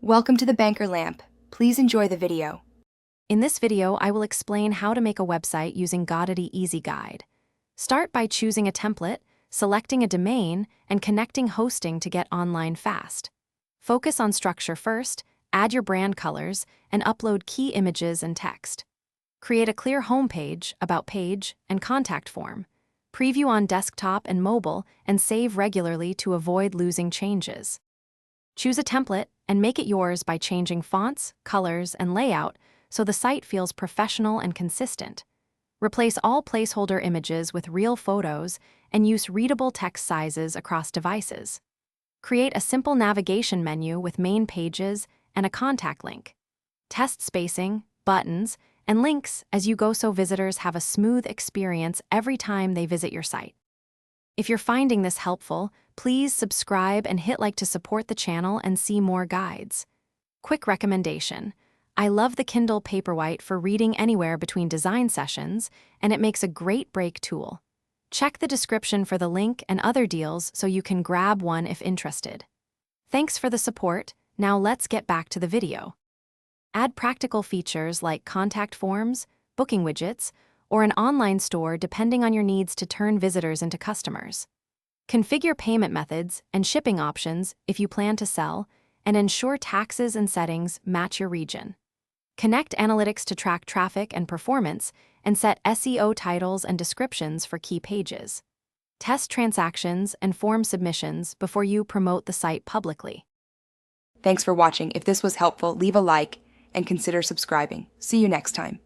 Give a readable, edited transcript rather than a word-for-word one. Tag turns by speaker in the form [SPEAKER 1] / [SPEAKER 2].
[SPEAKER 1] Welcome to the Banker Lamp. Please enjoy the video.
[SPEAKER 2] In this video, I will explain how to make a website using GoDaddy Easy Guide. Start by choosing a template, selecting a domain, and connecting hosting to get online fast. Focus on structure first, add your brand colors, and upload key images and text. Create a clear homepage, about page, and contact form. Preview on desktop and mobile, and save regularly to avoid losing changes. Choose a template and make it yours by changing fonts, colors, and layout so the site feels professional and consistent. Replace all placeholder images with real photos and use readable text sizes across devices. Create a simple navigation menu with main pages and a contact link. Test spacing, buttons, and links as you go so visitors have a smooth experience every time they visit your site. If you're finding this helpful, please subscribe and hit like to support the channel and see more guides. Quick recommendation: I love the Kindle Paperwhite for reading anywhere between design sessions, and it makes a great break tool. Check the description for the link and other deals so you can grab one if interested. Thanks for the support. Now let's get back to the video. Add practical features like contact forms, booking widgets, or an online store depending on your needs to turn visitors into customers. Configure payment methods and shipping options if you plan to sell, and ensure taxes and settings match your region. Connect analytics to track traffic and performance, and set SEO titles and descriptions for key pages. Test transactions and form submissions before you promote the site publicly.
[SPEAKER 1] Thanks for watching. If this was helpful, leave a like and consider subscribing. See you next time.